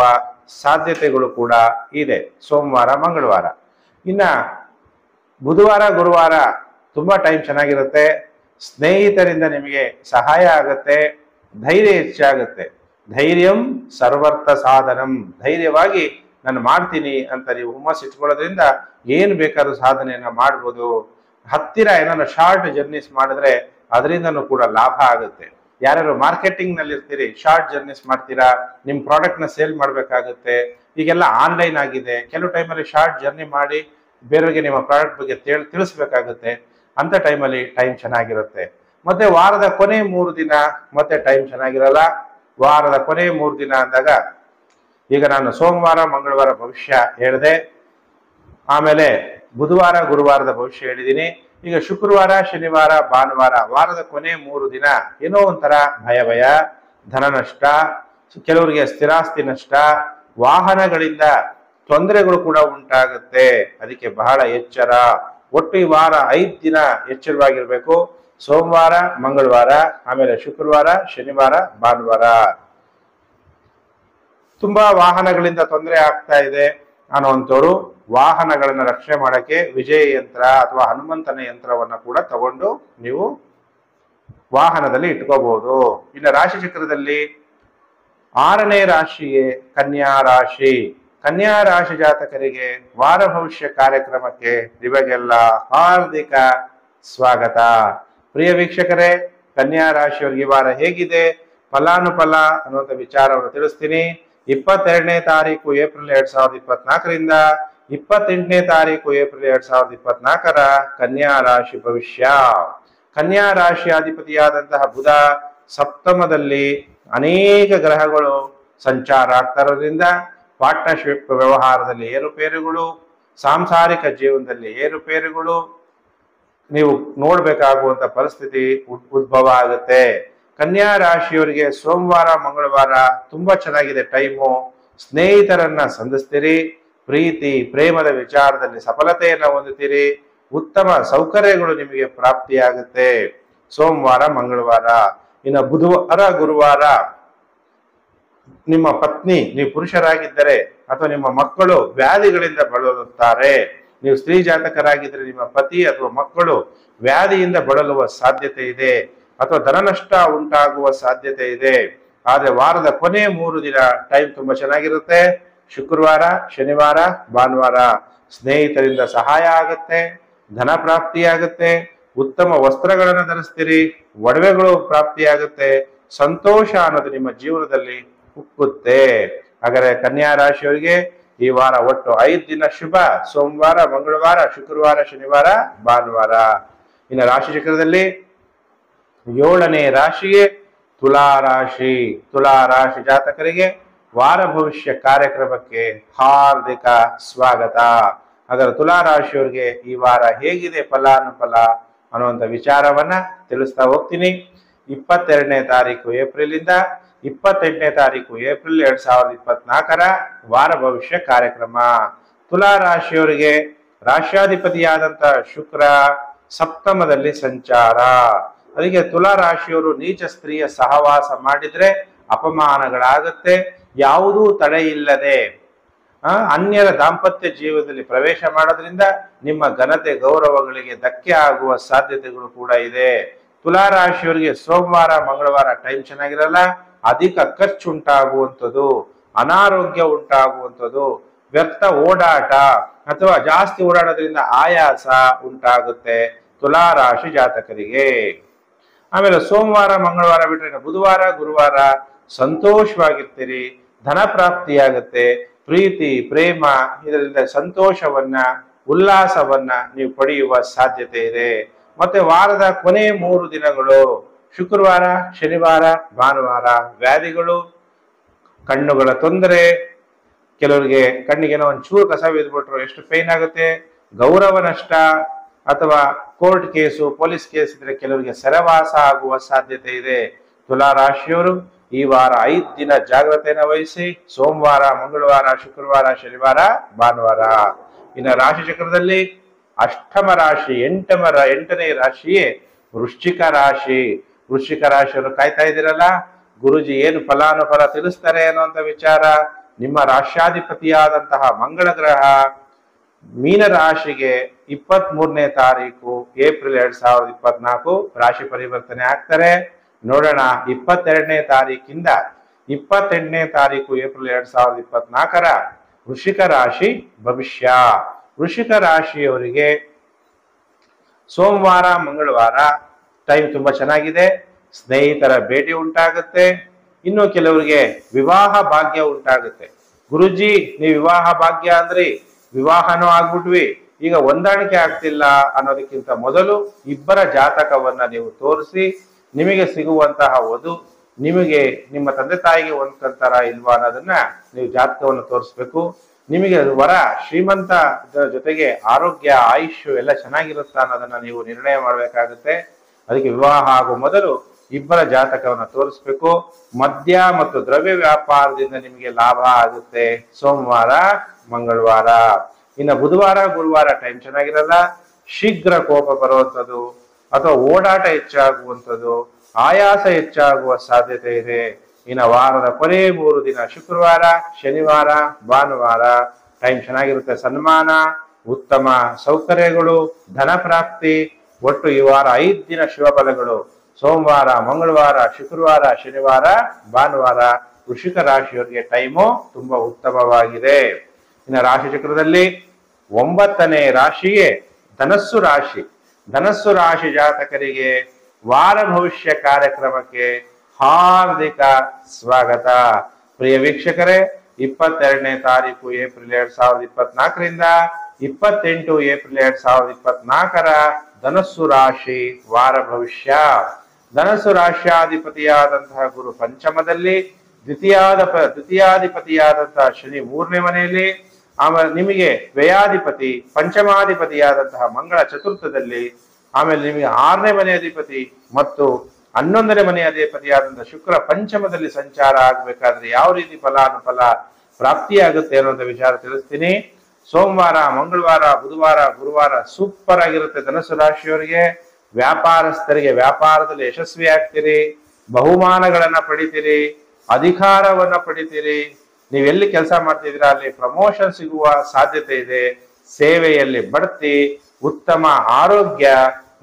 ಸಾಧ್ಯತೆಗಳು ಕೂಡ ಇದೆ ಸೋಮವಾರ ಮಂಗಳವಾರ. ಇನ್ನ ಬುಧವಾರ ಗುರುವಾರ ತುಂಬಾ ಟೈಮ್ ಚೆನ್ನಾಗಿರುತ್ತೆ. ಸ್ನೇಹಿತರಿಂದ ನಿಮಗೆ ಸಹಾಯ ಆಗತ್ತೆ, ಧೈರ್ಯ ಹೆಚ್ಚಾಗುತ್ತೆ. ಧೈರ್ಯಂ ಸರ್ವರ್ಥ ಸಾಧನಂ, ಧೈರ್ಯವಾಗಿ ನಾನು ಮಾಡ್ತೀನಿ ಅಂತ ನೀವು ಹುಮ್ಮಸ್ ಇಟ್ಕೊಳ್ಳೋದ್ರಿಂದ ಏನು ಬೇಕಾದ್ರೂ ಸಾಧನೆಯನ್ನ ಮಾಡ್ಬೋದು. ಹತ್ತಿರ ಏನಾದ್ರು ಶಾರ್ಟ್ ಜರ್ನೀಸ್ ಮಾಡಿದ್ರೆ ಅದರಿಂದನೂ ಕೂಡ ಲಾಭ ಆಗುತ್ತೆ. ಯಾರ್ಯಾರು ಮಾರ್ಕೆಟಿಂಗ್ ನಲ್ಲಿ ಇರ್ತೀರಿ, ಶಾರ್ಟ್ ಜರ್ನೀಸ್ ಮಾಡ್ತೀರಾ, ನಿಮ್ ಪ್ರಾಡಕ್ಟ್ ನ ಸೇಲ್ ಮಾಡ್ಬೇಕಾಗುತ್ತೆ, ಈಗೆಲ್ಲ ಆನ್ಲೈನ್ ಆಗಿದೆ. ಕೆಲವು ಟೈಮಲ್ಲಿ ಶಾರ್ಟ್ ಜರ್ನಿ ಮಾಡಿ ಬೇರೆಯವರಿಗೆ ನಿಮ್ಮ ಪ್ರಾಡಕ್ಟ್ ಬಗ್ಗೆ ತಿಳಿಸ್ಬೇಕಾಗುತ್ತೆ. ಅಂತ ಟೈಮಲ್ಲಿ ಟೈಮ್ ಚೆನ್ನಾಗಿರುತ್ತೆ. ಮತ್ತೆ ವಾರದ ಕೊನೆ 3 ದಿನ ಮತ್ತೆ ಟೈಮ್ ಚೆನ್ನಾಗಿರಲ್ಲ. ವಾರದ ಕೊನೆ 3 ದಿನ ಅಂದಾಗ ಈಗ ನಾನು ಸೋಮವಾರ ಮಂಗಳವಾರ ಭವಿಷ್ಯ ಹೇಳಿದೆ, ಆಮೇಲೆ ಬುಧವಾರ ಗುರುವಾರದ ಭವಿಷ್ಯ ಹೇಳಿದ್ದೀನಿ. ಈಗ ಶುಕ್ರವಾರ ಶನಿವಾರ ಭಾನುವಾರ ವಾರದ ಕೊನೆ 3 ದಿನ ಏನೋ ಒಂಥರ ಭಯ, ಧನ ನಷ್ಟ, ಕೆಲವರಿಗೆ ಸ್ಥಿರಾಸ್ತಿ ನಷ್ಟ, ವಾಹನಗಳಿಂದ ತೊಂದರೆಗಳು ಕೂಡ ಉಂಟಾಗುತ್ತೆ. ಅದಕ್ಕೆ ಬಹಳ ಎಚ್ಚರ. ಒಟ್ಟು ಈ ವಾರ 5 ದಿನ ಎಚ್ಚರವಾಗಿರ್ಬೇಕು. ಸೋಮವಾರ ಮಂಗಳವಾರ, ಆಮೇಲೆ ಶುಕ್ರವಾರ ಶನಿವಾರ ಭಾನುವಾರ. ತುಂಬಾ ವಾಹನಗಳಿಂದ ತೊಂದರೆ ಆಗ್ತಾ ಇದೆ ಅನ್ನುವಂಥವ್ರು ವಾಹನಗಳನ್ನ ರಕ್ಷಣೆ ಮಾಡಕ್ಕೆ ವಿಜಯ ಯಂತ್ರ ಅಥವಾ ಹನುಮಂತನ ಯಂತ್ರವನ್ನ ಕೂಡ ತಗೊಂಡು ನೀವು ವಾಹನದಲ್ಲಿ ಇಟ್ಕೋಬಹುದು. ಇನ್ನು ರಾಶಿ ಚಕ್ರದಲ್ಲಿ 6ನೇ ರಾಶಿಯೇ ಕನ್ಯಾ ರಾಶಿ. ಕನ್ಯಾ ರಾಶಿ ಜಾತಕರಿಗೆ ವಾರ ಭವಿಷ್ಯ ಕಾರ್ಯಕ್ರಮಕ್ಕೆ ನಿಮಗೆಲ್ಲ ಹಾರ್ದಿಕ ಸ್ವಾಗತ. ಪ್ರಿಯ ವೀಕ್ಷಕರೇ, ಕನ್ಯಾ ರಾಶಿಯವರಿಗೆ ಈ ವಾರ ಹೇಗಿದೆ, ಫಲಾನುಫಲ ಅನ್ನುವಂಥ ವಿಚಾರವನ್ನು ತಿಳಿಸ್ತೀನಿ. 22ನೇ ತಾರೀಕು ಏಪ್ರಿಲ್ 2024ರಿಂದ 28ನೇ ತಾರೀಕು ಏಪ್ರಿಲ್ 2024ರ ಕನ್ಯಾ ರಾಶಿ ಭವಿಷ್ಯ. ಕನ್ಯಾ ರಾಶಿ ಅಧಿಪತಿಯಾದಂತಹ ಬುಧ ಸಪ್ತಮದಲ್ಲಿ ಅನೇಕ ಗ್ರಹಗಳು ಸಂಚಾರ ಆಗ್ತಾ ಇರೋದ್ರಿಂದ ಪಾರ್ಟ್ನರ್ಶಿಪ್ ವ್ಯವಹಾರದಲ್ಲಿ ಏರುಪೇರುಗಳು, ಸಾಂಸಾರಿಕ ಜೀವನದಲ್ಲಿ ಏರುಪೇರುಗಳು ನೀವು ನೋಡ್ಬೇಕಾಗುವಂತ ಪರಿಸ್ಥಿತಿ ಉದ್ಭವ ಆಗುತ್ತೆ. ಕನ್ಯಾ ರಾಶಿಯವರಿಗೆ ಸೋಮವಾರ ಮಂಗಳವಾರ ತುಂಬಾ ಚೆನ್ನಾಗಿದೆ ಟೈಮು. ಸ್ನೇಹಿತರನ್ನ ಸಂಧಿಸ್ತೀರಿ, ಪ್ರೀತಿ ಪ್ರೇಮದ ವಿಚಾರದಲ್ಲಿ ಸಫಲತೆಯನ್ನ ಹೊಂದುತ್ತೀರಿ, ಉತ್ತಮ ಸೌಕರ್ಯಗಳು ನಿಮಗೆ ಪ್ರಾಪ್ತಿಯಾಗುತ್ತೆ ಸೋಮವಾರ ಮಂಗಳವಾರ. ಇನ್ನು ಬುಧವಾರ ಗುರುವಾರ ನಿಮ್ಮ ಪತ್ನಿ, ನೀವು ಪುರುಷರಾಗಿದ್ದರೆ ಅಥವಾ ನಿಮ್ಮ ಮಕ್ಕಳು ವ್ಯಾಧಿಗಳಿಂದ ಬಳಲುತ್ತಾರೆ. ನೀವು ಸ್ತ್ರೀ ಜಾತಕರಾಗಿದ್ದರೆ ನಿಮ್ಮ ಪತಿ ಅಥವಾ ಮಕ್ಕಳು ವ್ಯಾಧಿಯಿಂದ ಬಳಲುವ ಸಾಧ್ಯತೆ ಇದೆ ಅಥವಾ ಧನ ನಷ್ಟ ಉಂಟಾಗುವ ಸಾಧ್ಯತೆ ಇದೆ. ಆದ್ರೆ ವಾರದ ಕೊನೆ 3 ದಿನ ಟೈಮ್ ತುಂಬಾ ಚೆನ್ನಾಗಿರುತ್ತೆ. ಶುಕ್ರವಾರ ಶನಿವಾರ ಭಾನುವಾರ ಸ್ನೇಹಿತರಿಂದ ಸಹಾಯ ಆಗುತ್ತೆ, ಧನ ಪ್ರಾಪ್ತಿಯಾಗುತ್ತೆ, ಉತ್ತಮ ವಸ್ತ್ರಗಳನ್ನು ಧರಿಸ್ತೀರಿ, ಒಡವೆಗಳು ಪ್ರಾಪ್ತಿಯಾಗುತ್ತೆ, ಸಂತೋಷ ಅನ್ನೋದು ನಿಮ್ಮ ಜೀವನದಲ್ಲಿ ಉಕ್ಕುತ್ತೆ. ಹಾಗಾದ್ರೆ ಕನ್ಯಾ ರಾಶಿಯವರಿಗೆ ಈ ವಾರ ಒಟ್ಟು 5 ದಿನ ಶುಭ. ಸೋಮವಾರ ಮಂಗಳವಾರ ಶುಕ್ರವಾರ ಶನಿವಾರ ಭಾನುವಾರ. ಇನ್ನು ರಾಶಿ ಚಕ್ರದಲ್ಲಿ 7ನೇ ರಾಶಿಗೆ ತುಲಾ ರಾಶಿ. ತುಲಾ ರಾಶಿ ಜಾತಕರಿಗೆ ವಾರ ಭವಿಷ್ಯ ಕಾರ್ಯಕ್ರಮಕ್ಕೆ ಹಾರ್ದಿಕ ಸ್ವಾಗತ. ಹಾಗಾದ್ರೆ ತುಲಾ ರಾಶಿಯವರಿಗೆ ಈ ವಾರ ಹೇಗಿದೆ ಫಲಾನುಫಲ ಅನ್ನುವಂಥ ವಿಚಾರವನ್ನ ತಿಳಿಸ್ತಾ ಹೋಗ್ತೀನಿ. 22ನೇ ತಾರೀಕು ಏಪ್ರಿಲ್ ಇಂದ 28ನೇ ತಾರೀಕು ಏಪ್ರಿಲ್ 2024ರ ವಾರ ಭವಿಷ್ಯ ಕಾರ್ಯಕ್ರಮ. ತುಲಾ ರಾಶಿಯವರಿಗೆ ರಾಶ್ಯಾಧಿಪತಿಯಾದಂತ ಶುಕ್ರ ಸಪ್ತಮದಲ್ಲಿ ಸಂಚಾರ. ಅದಕ್ಕೆ ತುಲಾ ರಾಶಿಯವರು ನೀಚ ಸ್ತ್ರೀಯ ಸಹವಾಸ ಮಾಡಿದ್ರೆ ಅಪಮಾನಗಳಾಗುತ್ತೆ. ಯಾವುದೂ ತಡೆ ಇಲ್ಲದೆ ಅನ್ಯರ ದಾಂಪತ್ಯ ಜೀವನದಲ್ಲಿ ಪ್ರವೇಶ ಮಾಡೋದ್ರಿಂದ ನಿಮ್ಮ ಘನತೆ ಗೌರವಗಳಿಗೆ ಧಕ್ಕೆ ಆಗುವ ಸಾಧ್ಯತೆಗಳು ಕೂಡ ಇದೆ. ತುಲಾ ರಾಶಿಯವರಿಗೆ ಸೋಮವಾರ ಮಂಗಳವಾರ ಟೈಮ್ ಚೆನ್ನಾಗಿರಲ್ಲ. ಅಧಿಕ ಖರ್ಚು ಉಂಟಾಗುವಂಥದ್ದು, ಅನಾರೋಗ್ಯ ಉಂಟಾಗುವಂಥದ್ದು, ವ್ಯರ್ಥ ಓಡಾಟ ಅಥವಾ ಜಾಸ್ತಿ ಓಡಾಡೋದ್ರಿಂದ ಆಯಾಸ ಉಂಟಾಗುತ್ತೆ ತುಲಾ ರಾಶಿ ಜಾತಕರಿಗೆ. ಆಮೇಲೆ ಸೋಮವಾರ ಮಂಗಳವಾರ ಬಿಟ್ಟರೆ ಬುಧವಾರ ಗುರುವಾರ ಸಂತೋಷವಾಗಿರ್ತೀರಿ, ಧನ ಪ್ರಾಪ್ತಿಯಾಗುತ್ತೆ, ಪ್ರೀತಿ ಪ್ರೇಮ ಇದರಿಂದ ಸಂತೋಷವನ್ನ ಉಲ್ಲಾಸವನ್ನ ನೀವು ಪಡೆಯುವ ಸಾಧ್ಯತೆ ಇದೆ. ಮತ್ತೆ ವಾರದ ಕೊನೆ 3 ದಿನಗಳು ಶುಕ್ರವಾರ ಶನಿವಾರ ಭಾನುವಾರ ವ್ಯಾಧಿಗಳು, ಕಣ್ಣುಗಳ ತೊಂದರೆ, ಕೆಲವರಿಗೆ ಕಣ್ಣಿಗೆ ಒಂಚೂರು ಕಸ ಬಿದ್ಬಿಟ್ರು ಎಷ್ಟು ಪೇನ್ ಆಗುತ್ತೆ. ಗೌರವ ನಷ್ಟ ಅಥವಾ ಕೋರ್ಟ್ ಕೇಸು ಪೊಲೀಸ್ ಕೇಸ್ ಇದ್ರೆ ಕೆಲವರಿಗೆ ಸೆರೆವಾಸ ಆಗುವ ಸಾಧ್ಯತೆ ಇದೆ. ತುಲಾ ರಾಶಿಯವರು ಈ ವಾರ 5 ದಿನ ಜಾಗ್ರತೆಯನ್ನು ವಹಿಸಿ. ಸೋಮವಾರ, ಮಂಗಳವಾರ, ಶುಕ್ರವಾರ, ಶನಿವಾರ, ಭಾನುವಾರ. ಇನ್ನು ರಾಶಿ ಚಕ್ರದಲ್ಲಿ ಅಷ್ಟಮ ರಾಶಿ, ಎಂಟನೇ ರಾಶಿಯೇ ವೃಶ್ಚಿಕ ರಾಶಿ. ವೃಶ್ಚಿಕ ರಾಶಿಯವರು ಕಾಯ್ತಾ ಇದ್ದೀರಲ್ಲ, ಗುರುಜಿ ಏನು ಫಲಾನುಫಲ ತಿಳಿಸ್ತಾರೆ ಅನ್ನುವಂಥ ವಿಚಾರ. ನಿಮ್ಮ ರಾಶ್ಯಾಧಿಪತಿಯಾದಂತಹ ಮಂಗಳ ಗ್ರಹ ಮೀನ ರಾಶಿಗೆ 23ನೇ ತಾರೀಕು ಏಪ್ರಿಲ್ 2024 ರಾಶಿ ಪರಿವರ್ತನೆ ಆಗ್ತಾರೆ. ನೋಡೋಣ 22ನೇ ತಾರೀಕಿಂದ 28ನೇ ತಾರೀಕು ಏಪ್ರಿಲ್ 2024 ವೃಶ್ಚಿಕ ರಾಶಿ ಭವಿಷ್ಯ. ವೃಶ್ಚಿಕ ರಾಶಿಯವರಿಗೆ ಸೋಮವಾರ, ಮಂಗಳವಾರ ಟೈಮ್ ತುಂಬಾ ಚೆನ್ನಾಗಿದೆ. ಸ್ನೇಹಿತರ ಭೇಟಿ ಉಂಟಾಗುತ್ತೆ. ಇನ್ನು ಕೆಲವರಿಗೆ ವಿವಾಹ ಭಾಗ್ಯ ಉಂಟಾಗುತ್ತೆ. ಗುರುಜಿ ನೀವು ವಿವಾಹ ಭಾಗ್ಯ ಅಂದ್ರಿ, ವಿವಾಹನೂ ಆಗ್ಬಿಟ್ವಿ, ಈಗ ಹೊಂದಾಣಿಕೆ ಆಗ್ತಿಲ್ಲ ಅನ್ನೋದಕ್ಕಿಂತ ಮೊದಲು ಇಬ್ಬರ ಜಾತಕವನ್ನ ನೀವು ತೋರಿಸಿ ನಿಮಗೆ ಸಿಗುವಂತಹ ವಧು ನಿಮಗೆ ನಿಮ್ಮ ತಂದೆ ತಾಯಿಗೆ ಹೊಂದ್ಕೊಂತಾರ ಇಲ್ವಾ ಅನ್ನೋದನ್ನ ನೀವು ಜಾತಕವನ್ನು ತೋರಿಸ್ಬೇಕು. ನಿಮಗೆ ವರ ಶ್ರೀಮಂತ ಜೊತೆಗೆ ಆರೋಗ್ಯ, ಆಯುಷ್ ಎಲ್ಲ ಚೆನ್ನಾಗಿರುತ್ತಾ ಅನ್ನೋದನ್ನ ನೀವು ನಿರ್ಣಯ ಮಾಡಬೇಕಾಗುತ್ತೆ. ಅದಕ್ಕೆ ವಿವಾಹ ಆಗುವ ಮೊದಲು ಇಬ್ಬರ ಜಾತಕವನ್ನು ತೋರಿಸ್ಬೇಕು. ಮದ್ಯ ಮತ್ತು ದ್ರವ್ಯ ವ್ಯಾಪಾರದಿಂದ ನಿಮಗೆ ಲಾಭ ಆಗುತ್ತೆ ಸೋಮವಾರ, ಮಂಗಳವಾರ. ಇನ್ನು ಬುಧವಾರ, ಗುರುವಾರ ಟೈಮ್ ಚೆನ್ನಾಗಿರಲ್ಲ. ಶೀಘ್ರ ಕೋಪ ಬರುವಂಥದ್ದು ಅಥವಾ ಓಡಾಟ ಹೆಚ್ಚಾಗುವಂಥದ್ದು, ಆಯಾಸ ಹೆಚ್ಚಾಗುವ ಸಾಧ್ಯತೆ ಇದೆ. ಇನ್ನು ವಾರದ ಕೊನೆ 3 ದಿನ ಶುಕ್ರವಾರ, ಶನಿವಾರ, ಭಾನುವಾರ ಟೈಮ್ ಚೆನ್ನಾಗಿರುತ್ತೆ. ಸನ್ಮಾನ, ಉತ್ತಮ ಸೌಕರ್ಯಗಳು, ಧನ ಪ್ರಾಪ್ತಿ. ಒಟ್ಟು ಈ ವಾರ 5 ದಿನ ಶುಭ ಫಲಗಳು. ಸೋಮವಾರ, ಮಂಗಳವಾರ, ಶುಕ್ರವಾರ, ಶನಿವಾರ, ಭಾನುವಾರ ವೃಶ್ಚಿಕ ರಾಶಿಯವರಿಗೆ ಟೈಮು ತುಂಬಾ ಉತ್ತಮವಾಗಿದೆ. ಇನ್ನು ರಾಶಿ ಚಕ್ರದಲ್ಲಿ 9ನೇ ರಾಶಿಯೇ ಧನಸ್ಸು ರಾಶಿ. ಧನಸ್ಸು ರಾಶಿ ಜಾತಕರಿಗೆ ವಾರ ಭವಿಷ್ಯ ಕಾರ್ಯಕ್ರಮಕ್ಕೆ ಹಾರ್ದಿಕ ಸ್ವಾಗತ. ಪ್ರಿಯ ವೀಕ್ಷಕರೇ, 22ನೇ ತಾರೀಕು ಏಪ್ರಿಲ್ 2024ರಿಂದ 28 ಏಪ್ರಿಲ್ 2024 ಧನಸ್ಸು ರಾಶಿ ವಾರ ಭವಿಷ್ಯ. ಧನಸ್ಸು ರಾಶ್ಯಾಧಿಪತಿಯಾದಂತಹ ಗುರು ಪಂಚಮದಲ್ಲಿ, ದ್ವಿತೀಯಾಧಿಪತಿಯಾದಂತಹ ಶನಿ 3ನೇ ಮನೆಯಲ್ಲಿ, ಆಮೇಲೆ ನಿಮಗೆ ವ್ಯಯಾಧಿಪತಿ ಪಂಚಮಾಧಿಪತಿಯಾದಂತಹ ಮಂಗಳ ಚತುರ್ಥದಲ್ಲಿ, ಆಮೇಲೆ ನಿಮಗೆ 6ನೇ ಮನೆ ಅಧಿಪತಿ ಮತ್ತು 11ನೇ ಮನೆ ಅಧಿಪತಿಯಾದಂತಹ ಶುಕ್ರ ಪಂಚಮದಲ್ಲಿ ಸಂಚಾರ ಆಗ್ಬೇಕಾದ್ರೆ ಯಾವ ರೀತಿ ಫಲಾನುಫಲ ಪ್ರಾಪ್ತಿಯಾಗುತ್ತೆ ಅನ್ನೋಂಥ ವಿಚಾರ ತಿಳಿಸ್ತೀನಿ. ಸೋಮವಾರ, ಮಂಗಳವಾರ, ಬುಧವಾರ, ಗುರುವಾರ ಸೂಪರ್ ಆಗಿರುತ್ತೆ ಧನಸ್ಸು ರಾಶಿಯವರಿಗೆ. ವ್ಯಾಪಾರಸ್ಥರಿಗೆ ವ್ಯಾಪಾರದಲ್ಲಿ ಯಶಸ್ವಿ ಆಗ್ತೀರಿ, ಬಹುಮಾನಗಳನ್ನ ಪಡಿತೀರಿ, ಅಧಿಕಾರವನ್ನ ಪಡಿತೀರಿ. ನೀವೆಲ್ಲಿ ಕೆಲಸ ಮಾಡ್ತಿದ್ದೀರಾ ಅಲ್ಲಿ ಪ್ರಮೋಷನ್ ಸಿಗುವ ಸಾಧ್ಯತೆ ಇದೆ. ಸೇವೆಯಲ್ಲಿ ಬಡ್ತಿ, ಉತ್ತಮ ಆರೋಗ್ಯ,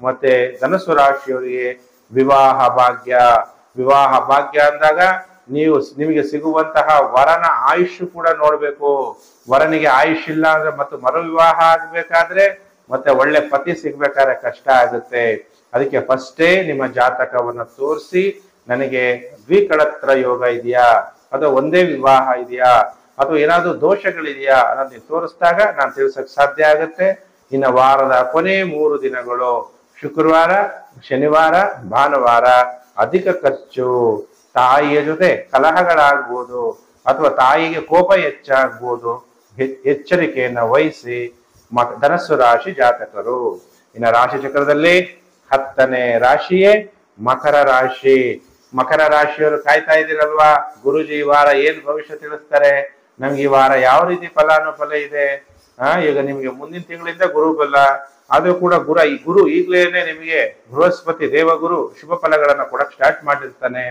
ಮತ್ತೆ ಧನಸ್ಸು ರಾಶಿಯವರಿಗೆ ವಿವಾಹ ಭಾಗ್ಯ. ವಿವಾಹ ಭಾಗ್ಯ ಅಂದಾಗ ನಿಮಗೆ ಸಿಗುವಂತಹ ವರನ ಆಯುಷ್ ಕೂಡ ನೋಡ್ಬೇಕು. ವರನಿಗೆ ಆಯುಷ್ ಇಲ್ಲ ಅಂದ್ರೆ ಮತ್ತು ಮರು ವಿವಾಹ ಆಗ್ಬೇಕಾದ್ರೆ ಮತ್ತೆ ಒಳ್ಳೆ ಪತಿ ಸಿಗ್ಬೇಕಾದ್ರೆ ಕಷ್ಟ ಆಗುತ್ತೆ. ಅದಕ್ಕೆ ಫಸ್ಟೇ ನಿಮ್ಮ ಜಾತಕವನ್ನ ತೋರಿಸಿ ನನಗೆ ದ್ವಿಕಳತ್ರ ಯೋಗ ಇದೆಯಾ ಅಥವಾ ಒಂದೇ ವಿವಾಹ ಇದೆಯಾ ಅಥವಾ ಏನಾದ್ರೂ ದೋಷಗಳಿದೆಯಾ ಅನ್ನೋದನ್ನ ತೋರಿಸಿದಾಗ ನಾನು ತಿಳಿಸಕ್ ಸಾಧ್ಯ ಆಗುತ್ತೆ. ಇನ್ನು ವಾರದ ಕೊನೆ 3 ದಿನಗಳು ಶುಕ್ರವಾರ, ಶನಿವಾರ, ಭಾನುವಾರ ಅಧಿಕ ಖರ್ಚು, ತಾಯಿಯ ಜೊತೆ ಕಲಹಗಳಾಗ್ಬೋದು ಅಥವಾ ತಾಯಿಗೆ ಕೋಪ ಹೆಚ್ಚಾಗ್ಬೋದು. ಎಚ್ಚರಿಕೆಯನ್ನ ವಹಿಸಿ ಧನಸ್ಸು ರಾಶಿ ಜಾತಕರು. ಇನ್ನು ರಾಶಿ ಚಕ್ರದಲ್ಲಿ 10ನೇ ರಾಶಿಯೇ ಮಕರ ರಾಶಿ. ಮಕರ ರಾಶಿಯವರು ಕಾಯ್ತಾ ಇದ್ದೀರಲ್ವಾ, ಗುರುಜಿ ಈ ವಾರ ಏನ್ ಭವಿಷ್ಯ ತಿಳಿಸ್ತಾರೆ, ನಮ್ಗೆ ಈ ವಾರ ಯಾವ ರೀತಿ ಫಲಾನುಫಲ ಇದೆ. ಈಗ ನಿಮ್ಗೆ ಮುಂದಿನ ತಿಂಗಳಿಂದ ಗುರು ಬಲ, ಆದ್ರೂ ಕೂಡ ಗುರು ಈಗ್ಲೇನೆ ನಿಮಗೆ ಬೃಹಸ್ಪತಿ ದೇವಗುರು ಶುಭ ಫಲಗಳನ್ನ ಕೊಡಕ್ ಸ್ಟಾರ್ಟ್ ಮಾಡಿರ್ತಾನೆ.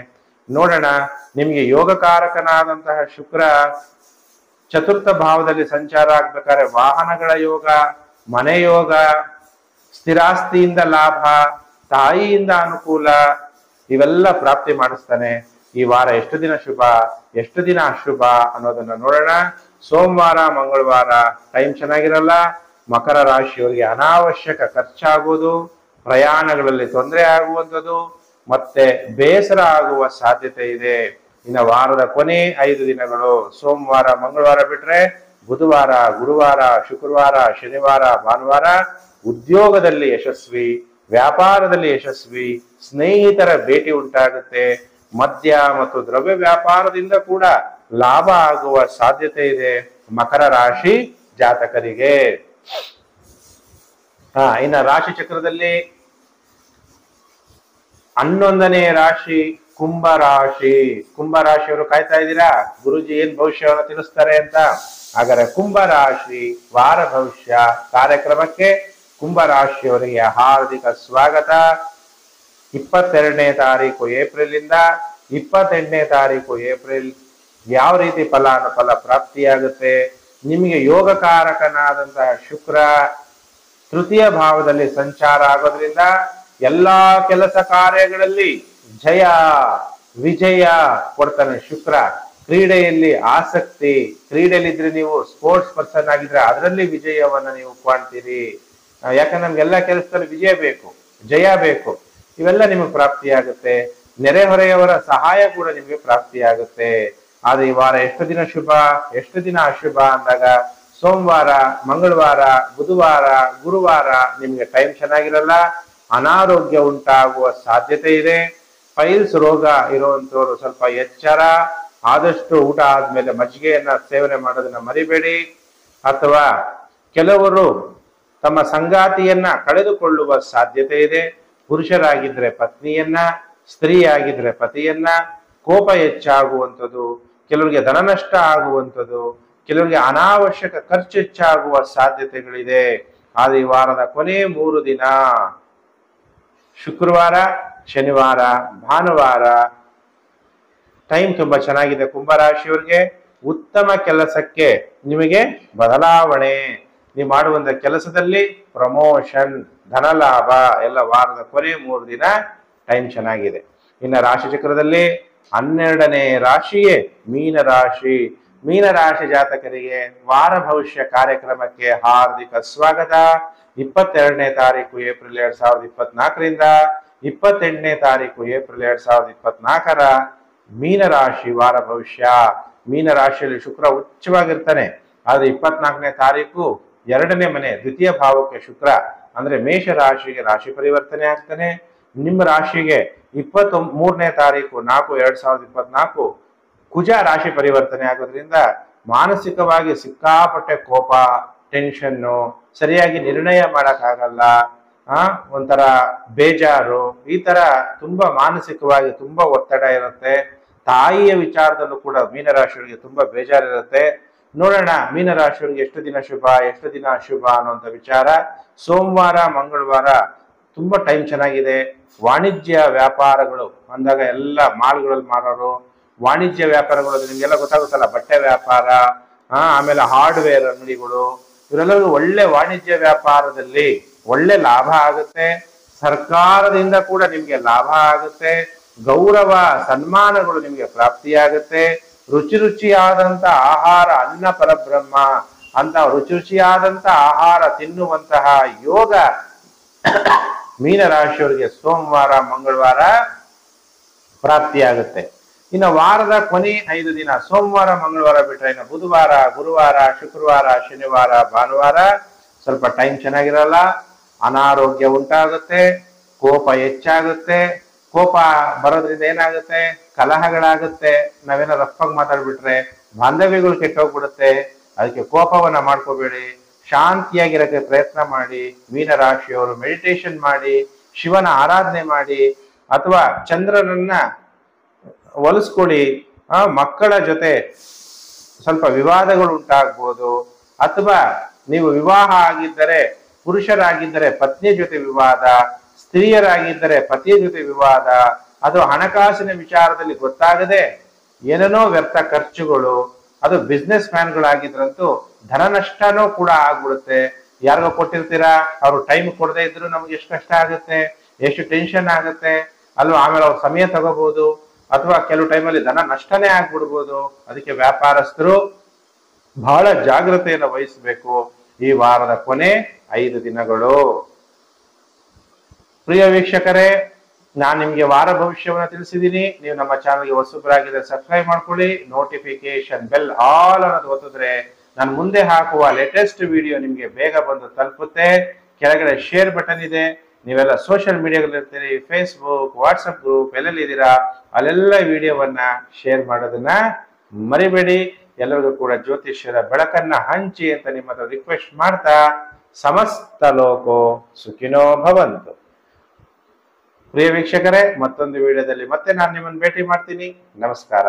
ನೋಡೋಣ, ನಿಮ್ಗೆ ಯೋಗಕಾರಕನಾದಂತಹ ಶುಕ್ರ ಚತುರ್ಥ ಭಾವದಲ್ಲಿ ಸಂಚಾರ ಆಗ್ಬೇಕಾದ್ರೆ ವಾಹನಗಳ ಯೋಗ, ಮನೆ ಯೋಗ, ಸ್ಥಿರಾಸ್ತಿಯಿಂದ ಲಾಭ, ತಾಯಿಯಿಂದ ಅನುಕೂಲ ಇವೆಲ್ಲ ಪ್ರಾಪ್ತಿ ಮಾಡಿಸ್ತಾನೆ. ಈ ವಾರ ಎಷ್ಟು ದಿನ ಶುಭ, ಎಷ್ಟು ದಿನ ಅಶುಭ ಅನ್ನೋದನ್ನ ನೋಡೋಣ. ಸೋಮವಾರ, ಮಂಗಳವಾರ ಟೈಮ್ ಚೆನ್ನಾಗಿರಲ್ಲ. ಮಕರ ರಾಶಿಯವರಿಗೆ ಅನಾವಶ್ಯಕ ಖರ್ಚಾಗುವುದು, ಪ್ರಯಾಣಗಳಲ್ಲಿ ತೊಂದರೆ ಆಗುವಂಥದ್ದು ಮತ್ತೆ ಬೇಸರ ಆಗುವ ಸಾಧ್ಯತೆ ಇದೆ. ಇನ್ನು ವಾರದ ಕೊನೆ 5 ದಿನಗಳು ಸೋಮವಾರ, ಮಂಗಳವಾರ ಬಿಟ್ರೆ ಬುಧವಾರ, ಗುರುವಾರ, ಶುಕ್ರವಾರ, ಶನಿವಾರ, ಭಾನುವಾರ ಉದ್ಯೋಗದಲ್ಲಿ ಯಶಸ್ವಿ, ವ್ಯಾಪಾರದಲ್ಲಿ ಯಶಸ್ವಿ, ಸ್ನೇಹಿತರ ಭೇಟಿ ಉಂಟಾಗುತ್ತೆ. ಮದ್ಯ ಮತ್ತು ದ್ರವ್ಯ ವ್ಯಾಪಾರದಿಂದ ಕೂಡ ಲಾಭ ಆಗುವ ಸಾಧ್ಯತೆ ಇದೆ. ಮಕರ ರಾಶಿ ಜಾತಕರಿಗೆ. ಇನ್ನು ರಾಶಿ ಚಕ್ರದಲ್ಲಿ 11ನೇ ರಾಶಿ ಕುಂಭ ರಾಶಿ. ಕುಂಭ ರಾಶಿಯವರು ಕಾಯ್ತಾ ಇದ್ದೀರಾ ಗುರುಜಿ ಏನ್ ಭವಿಷ್ಯವನ್ನು ತಿಳಿಸ್ತಾರೆ ಅಂತ. ಹಾಗಾದ್ರೆ ಕುಂಭ ರಾಶಿ ವಾರ ಭವಿಷ್ಯ ಕಾರ್ಯಕ್ರಮಕ್ಕೆ ಕುಂಭ ರಾಶಿಯವರಿಗೆ ಹಾರ್ದಿಕ ಸ್ವಾಗತ. 22ನೇ ತಾರೀಕು ಏಪ್ರಿಲ್ ಇಂದ 28ನೇ ತಾರೀಕು ಏಪ್ರಿಲ್ ಯಾವ ರೀತಿ ಫಲಾನುಫಲ ಪ್ರಾಪ್ತಿಯಾಗುತ್ತೆ. ನಿಮಗೆ ಯೋಗಕಾರಕನಾದಂತಹ ಶುಕ್ರ ತೃತೀಯ ಭಾವದಲ್ಲಿ ಸಂಚಾರ ಆಗೋದ್ರಿಂದ ಎಲ್ಲಾ ಕೆಲಸ ಕಾರ್ಯಗಳಲ್ಲಿ ಜಯ ವಿಜಯ ಕೊಡ್ತಾನೆ ಶುಕ್ರ. ಕ್ರೀಡೆಯಲ್ಲಿ ಆಸಕ್ತಿ, ಕ್ರೀಡೆಯಲ್ಲಿದ್ರೆ ನೀವು ಸ್ಪೋರ್ಟ್ಸ್ ಪರ್ಸನ್ ಆಗಿದ್ರೆ ಅದರಲ್ಲಿ ವಿಜಯವನ್ನ ನೀವು ಕಾಣ್ತೀರಿ. ಯಾಕಂದ್ರೆ ನಮ್ಗೆಲ್ಲ ಕೆಲಸದಲ್ಲಿ ವಿಜಯ ಬೇಕು, ಜಯ ಬೇಕು, ಇವೆಲ್ಲ ನಿಮಗೆ ಪ್ರಾಪ್ತಿಯಾಗುತ್ತೆ. ನೆರೆಹೊರೆಯವರ ಸಹಾಯ ಕೂಡ ನಿಮಗೆ ಪ್ರಾಪ್ತಿಯಾಗುತ್ತೆ. ಆದ್ರೆ ಈ ವಾರ ಎಷ್ಟು ದಿನ ಶುಭ ಎಷ್ಟು ದಿನ ಅಶುಭ ಅಂದಾಗ ಸೋಮವಾರ, ಮಂಗಳವಾರ, ಬುಧವಾರ, ಗುರುವಾರ ನಿಮ್ಗೆ ಟೈಮ್ ಚೆನ್ನಾಗಿರಲ್ಲ. ಅನಾರೋಗ್ಯ ಉಂಟಾಗುವ ಸಾಧ್ಯತೆ ಇದೆ. ಪೈಲ್ಸ್ ರೋಗ ಇರುವಂತವರು ಸ್ವಲ್ಪ ಎಚ್ಚರ. ಆದಷ್ಟು ಊಟ ಆದ್ಮೇಲೆ ಮಜ್ಜಿಗೆಯನ್ನ ಸೇವನೆ ಮಾಡೋದನ್ನ ಮರಿಬೇಡಿ. ಅಥವಾ ಕೆಲವರು ತಮ್ಮ ಸಂಗಾತಿಯನ್ನ ಕಳೆದುಕೊಳ್ಳುವ ಸಾಧ್ಯತೆ ಇದೆ. ಪುರುಷರಾಗಿದ್ರೆ ಪತ್ನಿಯನ್ನ, ಸ್ತ್ರೀ ಆಗಿದ್ರೆ ಪತಿಯನ್ನ. ಕೋಪ ಹೆಚ್ಚಾಗುವಂಥದ್ದು, ಕೆಲವರಿಗೆ ಧನ ನಷ್ಟ ಆಗುವಂಥದ್ದು, ಕೆಲವರಿಗೆ ಅನಾವಶ್ಯಕ ಖರ್ಚು ಹೆಚ್ಚಾಗುವ ಸಾಧ್ಯತೆಗಳಿದೆ. ಆದ್ರೆ ಈ ವಾರದ ಕೊನೆ 3 ದಿನ ಶುಕ್ರವಾರ, ಶನಿವಾರ, ಭಾನುವಾರ ಟೈಮ್ ತುಂಬಾ ಚೆನ್ನಾಗಿದೆ. ಕುಂಭರಾಶಿಯವರಿಗೆ ಉತ್ತಮ ಕೆಲಸಕ್ಕೆ ನಿಮಗೆ ಬದಲಾವಣೆ, ನೀವು ಮಾಡುವಂತ ಕೆಲಸದಲ್ಲಿ ಪ್ರಮೋಷನ್, ಧನಲಾಭ ಎಲ್ಲ ವಾರದ ಕೊನೆ 3 ದಿನ ಟೈಮ್ ಚೆನ್ನಾಗಿದೆ. ಇನ್ನು ರಾಶಿ ಚಕ್ರದಲ್ಲಿ 12ನೇ ರಾಶಿಯೇ ಮೀನರಾಶಿ. ಮೀನರಾಶಿ ಜಾತಕರಿಗೆ ವಾರ ಭವಿಷ್ಯ ಕಾರ್ಯಕ್ರಮಕ್ಕೆ ಹಾರ್ದಿಕ ಸ್ವಾಗತ. 22ನೇ ತಾರೀಕು ಏಪ್ರಿಲ್ 2024ರಿಂದ 28ನೇ ತಾರೀಕು ಏಪ್ರಿಲ್ 2024ರ ಮೀನರಾಶಿ ವಾರ ಭವಿಷ್ಯ. ಮೀನರಾಶಿಯಲ್ಲಿ ಶುಕ್ರ ಉಚ್ಚವಾಗಿರ್ತಾನೆ. ಆದ್ರೆ 24ನೇ ತಾರೀಕು 2ನೇ ಮನೆ ದ್ವಿತೀಯ ಭಾವಕ್ಕೆ ಶುಕ್ರ ಅಂದ್ರೆ ಮೇಷ ರಾಶಿಗೆ ರಾಶಿ ಪರಿವರ್ತನೆ ಆಗ್ತಾನೆ. ನಿಮ್ಮ ರಾಶಿಗೆ 23ನೇ ತಾರೀಕು 4/2024 ಕುಜ ರಾಶಿ ಪರಿವರ್ತನೆ ಆಗೋದ್ರಿಂದ ಮಾನಸಿಕವಾಗಿ ಸಿಕ್ಕಾಪಟ್ಟೆ ಕೋಪ, ಟೆನ್ಷನ್ನು, ಸರಿಯಾಗಿ ನಿರ್ಣಯ ಮಾಡಕ್ಕಾಗಲ್ಲ, ಒಂಥರ ಬೇಜಾರು, ಈ ತರ ತುಂಬಾ ಮಾನಸಿಕವಾಗಿ ತುಂಬಾ ಒತ್ತಡ ಇರುತ್ತೆ. ತಾಯಿಯ ವಿಚಾರದಲ್ಲೂ ಕೂಡ ಮೀನರಾಶಿಯವರಿಗೆ ತುಂಬಾ ಬೇಜಾರಿರುತ್ತೆ. ನೋಡೋಣ ಮೀನರಾಶಿಯವರಿಗೆ ಎಷ್ಟು ದಿನ ಶುಭ ಎಷ್ಟು ದಿನ ಅಶುಭ ಅನ್ನುವಂಥ ವಿಚಾರ. ಸೋಮವಾರ, ಮಂಗಳವಾರ ತುಂಬಾ ಟೈಮ್ ಚೆನ್ನಾಗಿದೆ. ವಾಣಿಜ್ಯ ವ್ಯಾಪಾರಗಳು ಅಂದಾಗ ಎಲ್ಲ ಮಾಲ್ಗಳಲ್ಲಿ ಮಾರೋರು, ವಾಣಿಜ್ಯ ವ್ಯಾಪಾರಗಳು ನಿಮ್ಗೆಲ್ಲ ಗೊತ್ತಾಗುತ್ತಲ್ಲ, ಬಟ್ಟೆ ವ್ಯಾಪಾರ, ಆಮೇಲೆ ಹಾರ್ಡ್ವೇರ್ ಅಂಗಡಿಗಳು, ಇವರೆಲ್ಲರೂ ಒಳ್ಳೆ ವಾಣಿಜ್ಯ ವ್ಯಾಪಾರದಲ್ಲಿ ಒಳ್ಳೆ ಲಾಭ ಆಗುತ್ತೆ. ಸರ್ಕಾರದಿಂದ ಕೂಡ ನಿಮ್ಗೆ ಲಾಭ ಆಗುತ್ತೆ. ಗೌರವ ಸನ್ಮಾನಗಳು ನಿಮ್ಗೆ ಪ್ರಾಪ್ತಿಯಾಗುತ್ತೆ. ರುಚಿ ರುಚಿಯಾದಂತ ಆಹಾರ, ಅನ್ನ ಪರಬ್ರಹ್ಮ ಅಂತ ರುಚಿ ರುಚಿಯಾದಂತ ಆಹಾರ ತಿನ್ನುವಂತಹ ಯೋಗ ಮೀನರಾಶಿಯವರಿಗೆ ಸೋಮವಾರ, ಮಂಗಳವಾರ ಪ್ರಾಪ್ತಿಯಾಗುತ್ತೆ. ಇನ್ನು ವಾರದ ಕೊನೆ 5 ದಿನ ಸೋಮವಾರ, ಮಂಗಳವಾರ ಬಿಟ್ರೆ ಇನ್ನು ಬುಧವಾರ, ಗುರುವಾರ, ಶುಕ್ರವಾರ, ಶನಿವಾರ, ಭಾನುವಾರ ಸ್ವಲ್ಪ ಟೈಮ್ ಚೆನ್ನಾಗಿರಲ್ಲ. ಅನಾರೋಗ್ಯ ಉಂಟಾಗುತ್ತೆ, ಕೋಪ ಹೆಚ್ಚಾಗುತ್ತೆ. ಕೋಪ ಬರೋದ್ರಿಂದ ಏನಾಗುತ್ತೆ, ಕಲಹಗಳಾಗುತ್ತೆ. ನಾವೇನೋ ರಫಾಗಿ ಮಾತಾಡ್ಬಿಟ್ರೆ ಬಾಂಧವ್ಯಗಳು ಕೆಟ್ಟೋಗ್ಬಿಡುತ್ತೆ. ಅದಕ್ಕೆ ಕೋಪವನ್ನ ಮಾಡ್ಕೋಬೇಡಿ, ಶಾಂತಿಯಾಗಿರಕ್ಕೆ ಪ್ರಯತ್ನ ಮಾಡಿ. ಮೀನರಾಶಿಯವರು ಮೆಡಿಟೇಷನ್ ಮಾಡಿ, ಶಿವನ ಆರಾಧನೆ ಮಾಡಿ, ಅಥವಾ ಚಂದ್ರನನ್ನ ಒಲಿಸ್ಕೊಳ್ಳಿ. ಮಕ್ಕಳ ಜೊತೆ ಸ್ವಲ್ಪ ವಿವಾದಗಳು ಉಂಟಾಗ್ಬೋದು. ಅಥವಾ ನೀವು ವಿವಾಹ ಆಗಿದ್ದರೆ, ಪುರುಷರಾಗಿದ್ದರೆ ಪತ್ನಿಯ ಜೊತೆ ವಿವಾದ, ಸ್ತ್ರೀಯರಾಗಿದ್ದರೆ ಪತಿಯ ಜೊತೆ ವಿವಾದ, ಅಥವಾ ಹಣಕಾಸಿನ ವಿಚಾರದಲ್ಲಿ ಗೊತ್ತಾಗದೆ ಏನೇನೋ ವ್ಯರ್ಥ ಖರ್ಚುಗಳು. ಅದು ಬಿಸ್ನೆಸ್ ಮ್ಯಾನ್ಗಳಾಗಿದ್ರಂತೂ ಧನ ನಷ್ಟನೂ ಕೂಡ ಆಗ್ಬಿಡುತ್ತೆ. ಯಾರಿಗೋ ಕೊಟ್ಟಿರ್ತೀರಾ, ಅವರು ಟೈಮ್ ಕೊಡದೇ ಇದ್ರು ನಮ್ಗೆ ಎಷ್ಟು ಕಷ್ಟ ಆಗುತ್ತೆ, ಎಷ್ಟು ಟೆನ್ಷನ್ ಆಗುತ್ತೆ ಅಲ್ವಾ. ಆಮೇಲೆ ಅವ್ರ ಸಮಯ ತಗೋಬಹುದು, ಅಥವಾ ಕೆಲವು ಟೈಮಲ್ಲಿ ಧನ ನಷ್ಟನೇ ಆಗ್ಬಿಡ್ಬೋದು. ಅದಕ್ಕೆ ವ್ಯಾಪಾರಸ್ಥರು ಬಹಳ ಜಾಗ್ರತೆಯನ್ನು ವಹಿಸಬೇಕು ಈ ವಾರದ ಕೊನೆ 5 ದಿನಗಳು. ಪ್ರಿಯ ವೀಕ್ಷಕರೇ, ನಾನು ನಿಮ್ಗೆ ವಾರ ಭವಿಷ್ಯವನ್ನ ತಿಳಿಸಿದ್ದೀನಿ. ನೀವು ನಮ್ಮ ಚಾನಲ್ಗೆ ಹೊಸಬರಾಗಿದ್ರೆ ಸಬ್ಸ್ಕ್ರೈಬ್ ಮಾಡ್ಕೊಳ್ಳಿ. ನೋಟಿಫಿಕೇಶನ್ ಬೆಲ್ ಆಲ್ ಅನ್ನೋದು ಒತ್ತಿದ್ರೆ ನಾನು ಮುಂದೆ ಹಾಕುವ ಲೇಟೆಸ್ಟ್ ವಿಡಿಯೋ ನಿಮ್ಗೆ ಬೇಗ ಬಂದು ತಲುಪುತ್ತೆ. ಕೆಳಗಡೆ ಶೇರ್ ಬಟನ್ ಇದೆ. ನೀವೆಲ್ಲ ಸೋಷಿಯಲ್ ಮೀಡಿಯಾಗಳಿರ್ತೀರಿ, ಫೇಸ್ಬುಕ್, ವಾಟ್ಸಪ್ ಗ್ರೂಪ್ ಎಲ್ಲೆಲ್ಲಿದ್ದೀರಾ, ಅಲ್ಲೆಲ್ಲ ವಿಡಿಯೋವನ್ನ ಶೇರ್ ಮಾಡೋದನ್ನ ಮರಿಬೇಡಿ. ಎಲ್ಲರಿಗೂ ಕೂಡ ಜ್ಯೋತಿಷ್ಯರ ಬೆಳಕನ್ನ ಹಂಚಿ ಅಂತ ನಿಮ್ಮ ಹತ್ರ ರಿಕ್ವೆಸ್ಟ್ ಮಾಡ್ತಾ ಸಮಸ್ತ ಲೋಕೋ ಸುಖಿನೋ ಭವಂತು. ಪ್ರಿಯ ವೀಕ್ಷಕರೇ, ಮತ್ತೊಂದು ವಿಡಿಯೋದಲ್ಲಿ ಮತ್ತೆ ನಾನು ನಿಮ್ಮನ್ನು ಭೇಟಿ ಮಾಡ್ತೀನಿ. ನಮಸ್ಕಾರ.